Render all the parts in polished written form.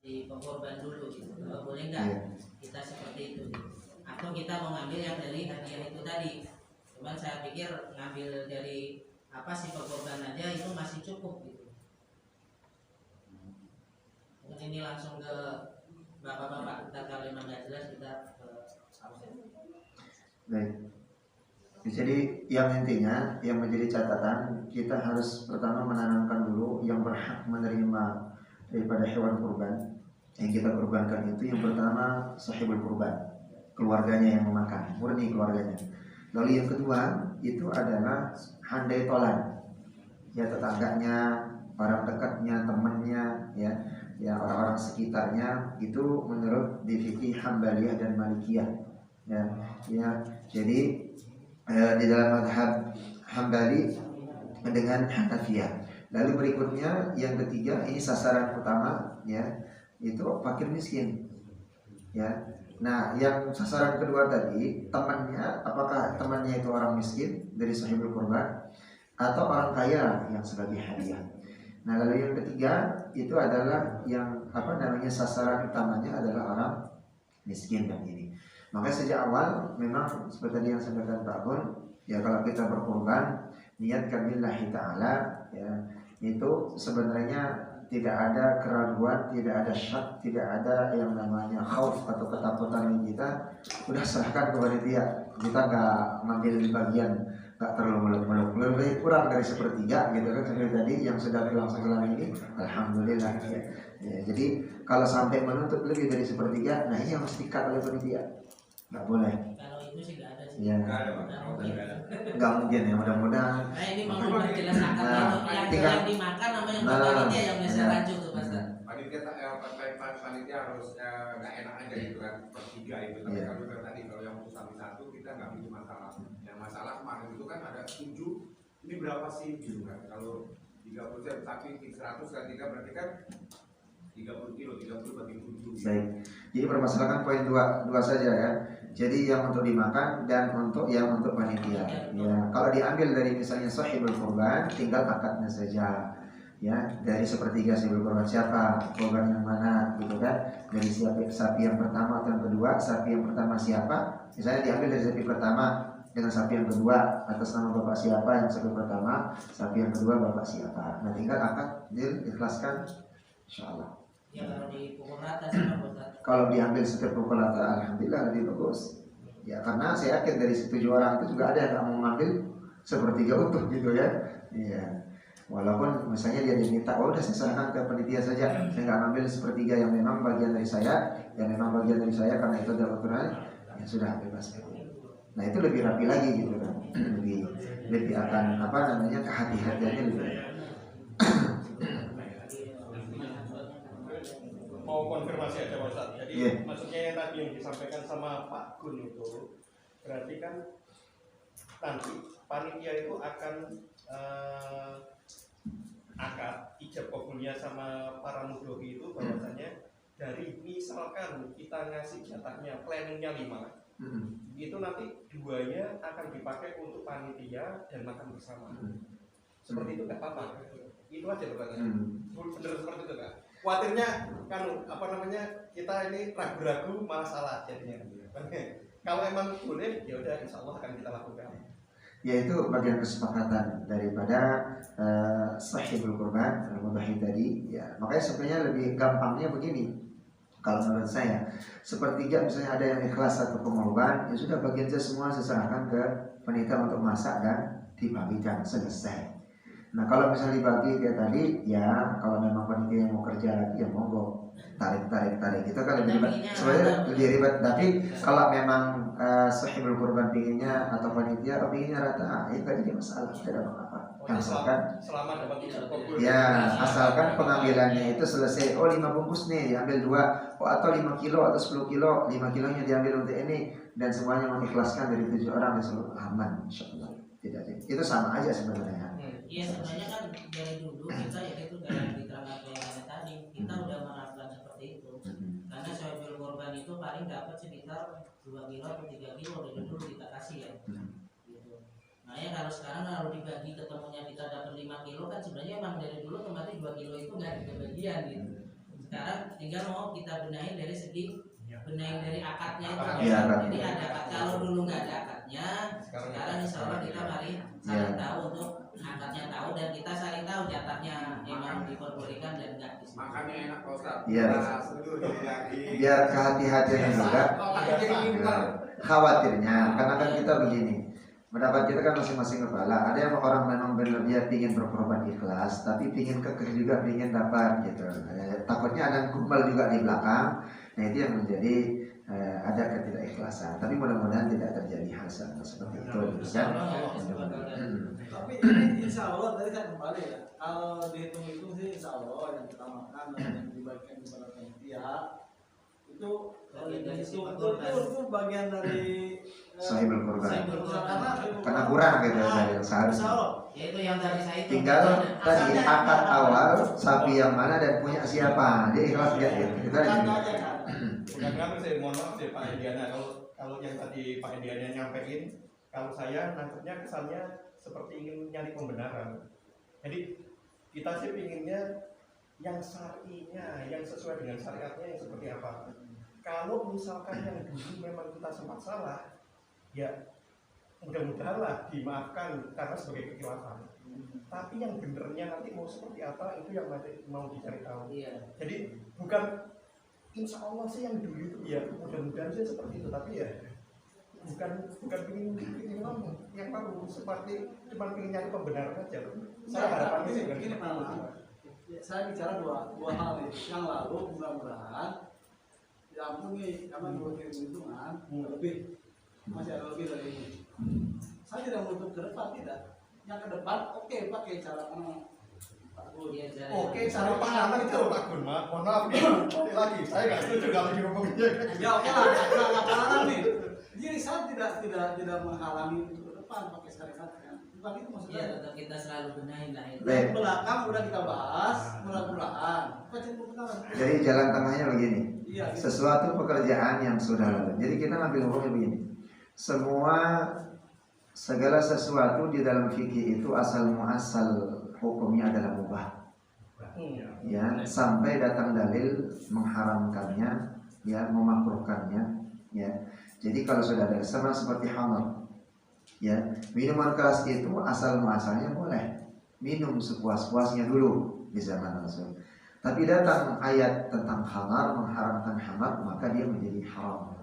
di pengorban dulu gitu. Boleh nggak kita seperti itu? Atau kita mau ngambil yang dari hadiah itu tadi? Cuman saya pikir ngambil dari apa sih pengorban aja itu masih cukup gitu. Ini langsung ke bapak-bapak, kita kalau memang nggak jelas kita ke absen. Baik. Jadi yang intinya yang menjadi catatan, kita harus pertama menanamkan dulu yang berhak menerima daripada hewan kurban yang kita kurbankan itu yang pertama sahibul kurban, keluarganya yang memakan, murni keluarganya. Lalu yang kedua itu adalah handai tolan, ya tetangganya, orang dekatnya, temannya, ya orang-orang sekitarnya, itu menurut di fikih Hambaliyah dan Malikiyah, ya. Jadi di dalam mazhab Hambali dengan Hanafiyah. Lalu berikutnya yang ketiga, ini sasaran utama, ya, itu fakir miskin, ya. Nah, yang sasaran kedua tadi temannya, apakah temannya itu orang miskin dari sahibul kurban atau orang kaya yang sebagai hadiah. Nah, lalu yang ketiga itu adalah yang sasaran utamanya adalah orang miskin dan ini. Maka sejak awal memang seperti tadi yang sampaikan Pak Bun, ya kalau kita berkurban niatkan lillahi ta'ala, ya, itu sebenarnya tidak ada keraguan, tidak ada syak, tidak ada yang namanya khauf atau ketakutan yang kita udah serahkan ke panitia. Kita nggak ngambil di bagian, nggak terlalu meluk-meluk, lebih kurang dari sepertiga gitu kan seperti tadi yang sudah berlangsung selama ini, alhamdulillah. Ya, jadi kalau sampai menuntut lebih dari sepertiga, nah ini harus dikat oleh panitia, nggak boleh. Kalau itu sih nggak ada sih. Ya, nggak mungkin ya, mudah-mudahan. Nah ini mau memperjelas akad yang dimakan sama yang panitia yang biasa rancu tuh Mas. Panitia harus nggak enak aja gitu kan per tiga itu. Tapi kalau tadi kalau yang satu kita nggak begitu masalah. Yang masalah kemarin itu kan ada 7, ini berapa sih gitu kan? Kalau 30 tapi 100 kan 3 berarti kan 30 kilo, 30 bagi 7. Baik. Jadi permasalahan poin dua saja ya. Jadi yang untuk dimakan dan yang untuk panitia. Ya, kalau diambil dari misalnya sahibul kurban, tinggal akadnya saja. Ya, dari sepertiga sahibul kurban siapa, kurban yang mana, gitu kan? Dari sapi yang pertama atau yang kedua, sapi yang pertama siapa? Misalnya diambil dari sapi pertama dengan sapi yang kedua atas nama bapak siapa yang sapi pertama, sapi yang kedua bapak siapa. Nah, tinggal akad diikhlaskan, insyaallah. Ya kalau di pukul rata sih Pak Ustaz. Kalau diambil setiap pukul rata, alhamdulillah lebih bagus. Ya karena saya yakin dari 7 orang itu juga ada yang nggak mau ngambil sepertiga utuh gitu ya. Iya. Walaupun misalnya dia diminta, udah saya serahkan ke panitia saja, saya nggak ngambil sepertiga yang memang bagian dari saya, karena itu adalah aturan, ya sudah bebas. Nah itu lebih rapi lagi gitu kan, lebih akan kehati-hatiannya lebih. Mau konfirmasi aja Pak Ustadz. Jadi maksudnya yang tadi yang disampaikan sama Pak Gun itu berarti kan nanti panitia itu akan akad ijab kabulnya sama para mudhohi itu bahwasanya dari misalkan kita ngasih jatahnya planningnya 5, itu nanti 2-nya akan dipakai untuk panitia dan makan bersama. Seperti itu nggak apa-apa. Itu aja pertanyaannya. Benar seperti itu Kak. Khawatirnya kan kita ini ragu-ragu malah salah jadinya. Kalau emang boleh ya udah insya Allah akan kita lakukan. Yaitu bagian kesepakatan daripada sahibul kurban al-mudhahi tadi. Ya, makanya sebenarnya lebih gampangnya begini. Kalau menurut saya, sepertiga misalnya ada yang ikhlas atau pengorban, ya sudah bagian semua serahkan ke panitia untuk masak dan dibagikan, selesai. Nah kalau misalnya dibagi kayak tadi, ya kalau memang panitia yang mau kerja lagi ya monggo tarik itu kan lebih ribet, sebenarnya lebih ribet. Tapi kalau memang sahibul kurban pinginnya atau panitia pinginnya rata, ya nggak jadi masalah, tidak ada apa-apa. Asalkan selama dapat ya asalkan pengambilannya itu selesai. 5 bungkus nih diambil 2, atau 5 kilo atau 10 kilo, 5 kilonya diambil untuk ini dan semuanya mengikhlaskan dari 7 orang itu aman, insyaallah. Tidak, itu sama aja sebenarnya. Iya sebenarnya kan dari dulu kita ya itu dari diterangkan yang tadi kita udah melakukan seperti itu. Karena sahibul kurban itu paling dapat sekitar 2 kilo atau 3 kilo dari dulu kita kasih ya. Gitu. Nah ya kalau sekarang kalau dibagi ketemunya kita dapat 5 kilo kan sebenarnya emang dari dulu otomatis 2 kilo itu nggak ada bagian gitu. Sekarang tinggal mau kita benahi dari segi benahi dari akadnya itu. Iya, akad. Jadi ada akad. Kalau dulu nggak ada akadnya, sekarang insya Allah kita mari saling tahu untuk akadnya tahu dan kita saling tahu jatahnya memang diperbolehkan dan enggak. Makanya enak Pak Ustaz. Iya. Biar kehati-hatian juga. Ya, khawatirnya karena kan kita begini, pendapat kita kan masing-masing kepala. Ada yang orang memang benar dia ingin berkorban ikhlas, tapi ingin kekeh juga, ingin dapat gitu. Takutnya ada gumbal juga di belakang. Nah itu yang menjadi ada ketidakikhlasan. Tapi mudah-mudahan tidak terjadi hal seperti itu, gitu kan? Tapi ini insya Allah tadi kan kembali ya. Kalau dihitung-hitung sih insya Allah yang kita makan dan yang dibagikan kepada panitia itu itu bagian dari Sahibul kurban. Karena karena kurang gitu dari yang seharusnya. Yaitu yang tadi saya itu. Tinggal tadi akad awal sapi yang mana dan punya siapa, dia ikhlas gak ya? Kita Bukan kami, saya mohon maaf ya Pak Ediana, kalau yang tadi Pak Ediana nyampein, kalau saya nangkepnya kesannya seperti ingin nyari pembenaran. Jadi kita sih inginnya yang syar'inya, yang sesuai dengan syariatnya yang seperti apa. Kalau misalkan yang dulu memang kita sempat salah, ya mudah-mudahan lah dimaafkan karena sebagai kekhilafan. Tapi yang benernya nanti mau seperti apa itu yang mau dicari tahu. Iya. Jadi bukan insya Allah sih yang dulu itu ya mudah-mudahan sih seperti itu, tapi ya bukan ingin ngomong yang baru seperti cuma ingin nyari pembenaran aja. Saya harapannya sih ini malah saya bicara dua hal nih. Yang lalu mudah-mudahan ya ampun nih karena dua hitungan lebih masih ada lebih dari ini. Saya tidak menutup ke depan, tidak. Yang ke depan oke pakai cara mana? Oke, cara pengaman itu Pak Gun, mohon maaf nih, lagi saya nggak setuju kalau ngomongnya. Ya oke lah, nggak halangan nih. Jadi saya tidak menghalangi itu ke depan pakai syariat kan. Bukan itu Iya, maksudnya. tetap kita selalu benahi lah itu. Yang belakang udah kita bahas, mudah-mudahan. Jadi jalan tengahnya begini. Iya. Gitu. Sesuatu pekerjaan yang sudah lalu. Jadi kita ambil hukumnya begini. Segala sesuatu di dalam fikih itu asal muasal hukumnya adalah mubah. Ya, sampai datang dalil mengharamkannya, ya, memakruhkannya, ya. Jadi kalau sudah ada sama seperti khamar, ya, minuman keras itu asal muasalnya boleh minum sepuas-puasnya dulu di zaman Rasul. Tapi datang ayat tentang khamar mengharamkan khamar, maka dia menjadi haram.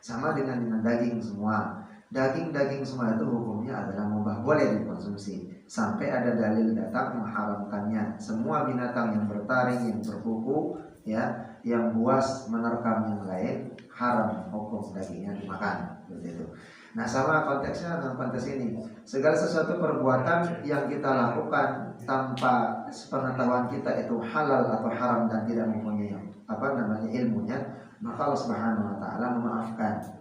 Sama dengan daging semua. Daging semua itu hukumnya adalah mubah, boleh dikonsumsi sampai ada dalil datang mengharamkannya. Semua binatang yang bertaring, yang berkuku, ya, yang buas menerkam yang lain, haram hukum dagingnya dimakan, begitu. Nah, sama konteksnya dengan konteks ini. Segala sesuatu perbuatan yang kita lakukan tanpa sepengetahuan kita itu halal atau haram dan tidak mempunyai ilmunya, maka Allah Subhanahu wa taala memaafkan.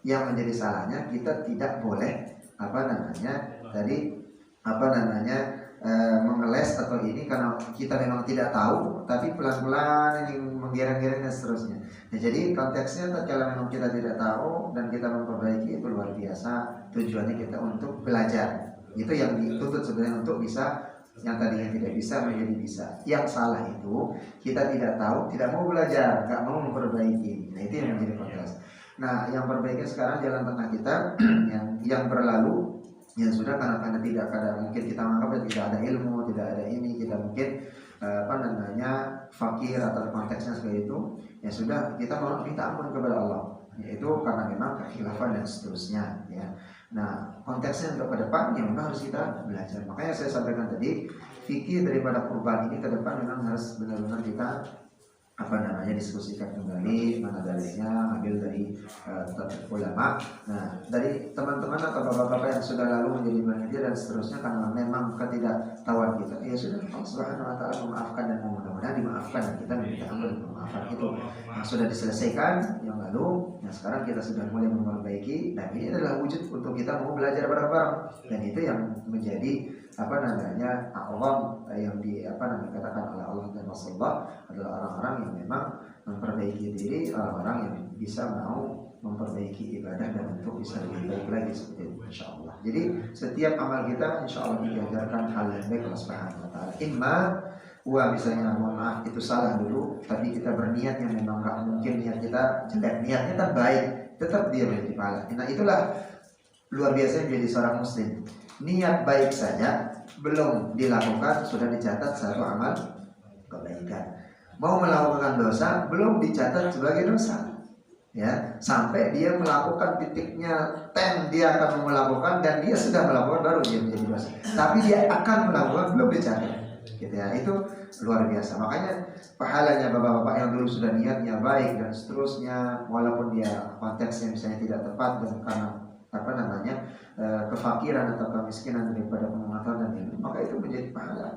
Yang menjadi salahnya kita tidak boleh mengeles atau ini karena kita memang tidak tahu, tapi pelan-pelan ini menggereng-gereng dan seterusnya. Nah, jadi konteksnya kalau memang kita tidak tahu dan kita memperbaiki itu luar biasa, tujuannya kita untuk belajar. Itu yang dituntut sebenarnya, untuk bisa yang tadinya tidak bisa menjadi bisa. Yang salah itu kita tidak tahu, tidak mau belajar, nggak mau memperbaiki. Nah, itu yang menjadi konteks. Nah, yang perbaiki sekarang jalan tengah kita yang berlalu, yang sudah karena tidak ada, mungkin kita menganggap tidak ada ilmu, tidak ada ini, kita mungkin fakir atau konteksnya seperti itu, ya sudah kita mau minta ampun kepada Allah, yaitu karena memang kekhilafan dan seterusnya, ya. Nah, konteksnya untuk ke depan yang memang harus kita belajar. Makanya saya sampaikan tadi, fikih daripada kurban ini ke depan memang harus benar-benar kita diskusikan kembali, mana dalilnya, ambil dari ulama. Nah, dari teman-teman atau bapak-bapak yang sudah lalu menjadi panitia dan seterusnya, karena memang ketidaktahuan kita, ya sudah, Allah Subhanahu wa taala memaafkan dan mudah-mudahan dimaafkan, dan kita minta amal memaafkan itu. Yang sudah diselesaikan yang lalu, nah sekarang kita sudah mulai memperbaiki, dan ini adalah wujud untuk kita mau belajar bareng-bareng, dan itu yang menjadi Allah yang dikatakan oleh Allah dan Rasulullah adalah orang-orang yang memang memperbaiki diri, orang-orang yang bisa mau memperbaiki ibadah dan untuk bisa lebih baik lagi seperti itu, insyaallah. Jadi setiap amal kita insyaallah diajarkan hal yang baik Allah Subhanahu wa taala. Imma uang misalnya, mohon maaf itu salah dulu, tapi kita berniat yang memang nggak mungkin niat kita jelek, niatnya kan baik, tetap dia menjadi pahala. Nah itulah luar biasa menjadi seorang muslim. Niat baik saja belum dilakukan sudah dicatat satu amal kebaikan. Mau melakukan dosa belum dicatat sebagai dosa. Ya, sampai dia melakukan titiknya 10 dia akan melakukan dan dia sudah melakukan baru dia menjadi dosa. Tapi dia akan melakukan belum dicatat. Gitu ya, itu luar biasa. Makanya pahalanya bapak-bapak yang dulu sudah niatnya baik dan seterusnya, walaupun dia konteksnya misalnya tidak tepat dan karena apa namanya kefakiran atau kemiskinan daripada pengetahuan dan ilmu, maka itu menjadi pahala.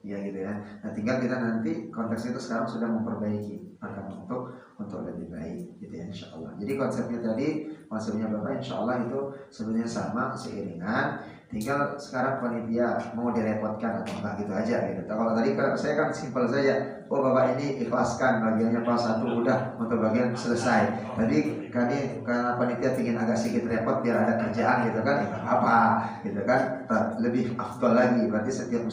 Ya gitu ya. Nah tinggal kita nanti konteks itu sekarang sudah memperbaiki akan untuk lebih baik gitu ya insya Allah. Jadi konsepnya bapak insya Allah itu sebenarnya sama seiringan. Tinggal sekarang panitia mau direpotkan atau enggak gitu aja gitu. Kalau tadi saya kan simpel saja. Oh bapak ini ikhlaskan bagiannya pas 1 udah untuk bagian selesai. Tadi karena panitia ingin agak sedikit repot biar ada kerjaan gitu kan, apa gitu kan, lebih afdal lagi. Berarti setiap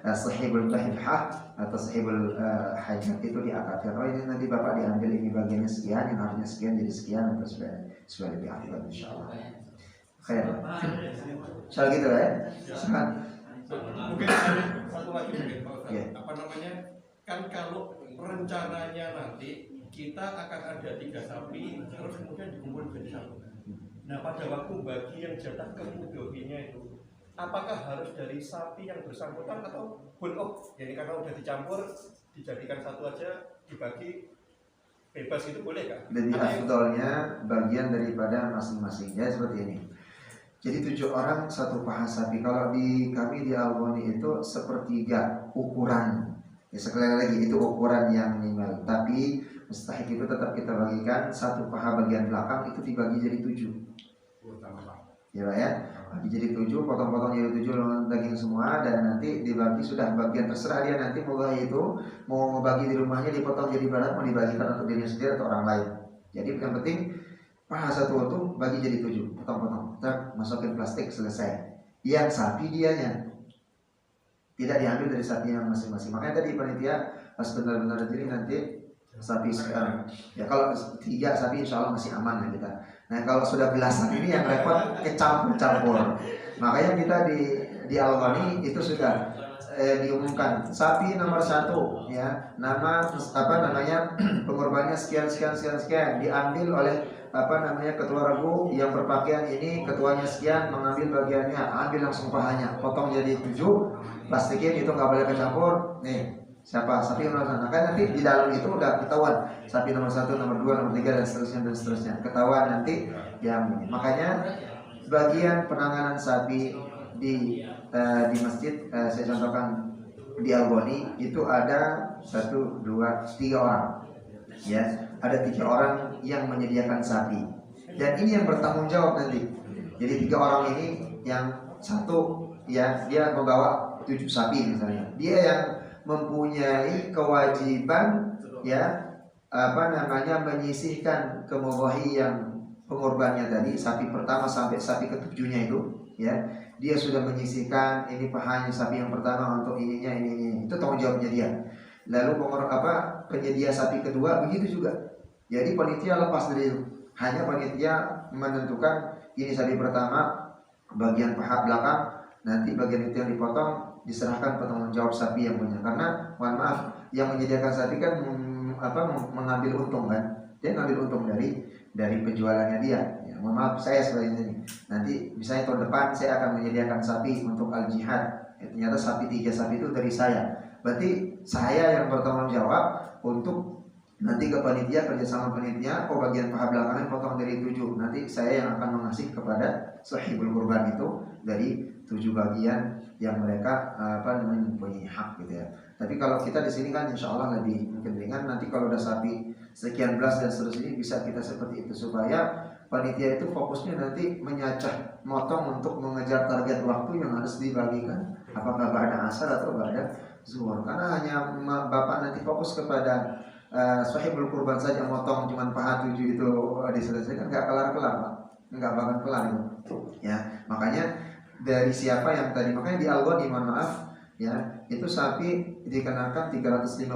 sahibul tahifah atau sahibul hajat itu diakatkan. Oh ini nanti bapak diambil ini bagiannya sekian, yang harusnya sekian jadi sekian atau supaya lebih afdal insyaallah. Khair. Soal gitu ya. Mungkin satu lagi mungkin Pak Ustaz. Apa namanya? Kan kalau rencananya nanti kita akan ada 3 sapi terus kemudian dikumpul jadi 1. Nah pada waktu bagi yang jatah kemudohinya itu, apakah harus dari sapi yang bersangkutan atau jadi karena udah dicampur dijadikan 1 aja dibagi bebas itu boleh kan? Lebih afdolnya bagian daripada masing-masingnya seperti ini. Jadi 7 orang 1 paha sapi. Kalau di kami di Al-Ghani itu 1/3 ukuran. Ya sekali lagi itu ukuran yang minimal. Tapi mustahik itu tetap kita bagikan 1 paha bagian belakang itu dibagi jadi 7. Ya Pak ya. Bagi jadi 7, potong-potong jadi 7 daging semua dan nanti dibagi sudah bagian terserah dia nanti mau bagi di rumahnya dipotong jadi berapa, mau dibagikan untuk dirinya sendiri atau orang lain. Jadi yang penting paha 1 itu bagi jadi 7, potong-potong, masukin plastik selesai. Yang sapi dianya tidak diambil dari sapi yang masing-masing. Makanya tadi panitia pas benar-benar jadi nanti sapi sekarang. Ya kalau 3 sapi insya Allah masih aman ya kita. Nah kalau sudah belasan ini yang repot kecampur-campur. Makanya kita di Al-Ghani itu sudah diumumkan sapi nomor 1 ya, nama pengorbanannya sekian diambil oleh ketua regu yang berpakaian ini, ketuanya sekian mengambil bagiannya, ambil langsung pahanya, potong jadi 7, plastikin itu nggak boleh kecampur. Nih siapa sapi nomor 1, kan nanti di dalam itu udah ketahuan sapi nomor 1, nomor 2, nomor 3 dan seterusnya ketahuan nanti yang makanya bagian penanganan sapi di masjid saya contohkan di Al-Ghani itu ada 1, 2, 3 orang ya, ada 3 orang yang menyediakan sapi dan ini yang bertanggung jawab nanti. Jadi 3 orang ini yang 1 ya dia membawa 7 sapi misalnya, dia yang mempunyai kewajiban ya menyisihkan kemudahi yang pengorbannya tadi sapi pertama sampai sapi ke-7-nya itu ya, dia sudah menyisihkan ini pahanya sapi yang pertama untuk ini itu tanggung jawabnya dia. Lalu penyedia sapi kedua begitu juga. Jadi panitia lepas dari itu, hanya panitia menentukan ini sapi pertama bagian paha belakang, nanti bagian itu yang dipotong diserahkan penanggung jawab sapi yang punya. Karena mohon maaf yang menyediakan sapi kan mengambil untung kan, dia ngambil untung dari penjualannya dia. Ya, mohon maaf saya seperti ini. Nanti misalnya tahun depan saya akan menyediakan sapi untuk al-jihad. Ya, ternyata 3 sapi itu dari saya. Berarti saya yang bertanggung jawab untuk nanti ke panitia, kerjasama panitia, bagian paha belakangnya potong dari 7. Nanti saya yang akan mengasih kepada sahibul kurban itu dari 7 bagian yang mereka mempunyai hak gitu ya. Tapi kalau kita di sini kan insya Allah lebih mungkin ringan. Nanti kalau udah sapi sekian belas dan seterusnya bisa kita seperti itu supaya panitia itu fokusnya nanti menyacah motong untuk mengejar target waktu yang harus dibagikan. Apakah ba'da asar atau ba'da zuhur? Karena hanya bapak nanti fokus kepada sahibul kurban saja motong cuman paha 7 itu diselesaikan nggak kelar-kelar Pak, nggak bakal kelar itu. Ya makanya dari siapa yang tadi, makanya di Al-Ghani mohon maaf ya itu sapi dikenakan 350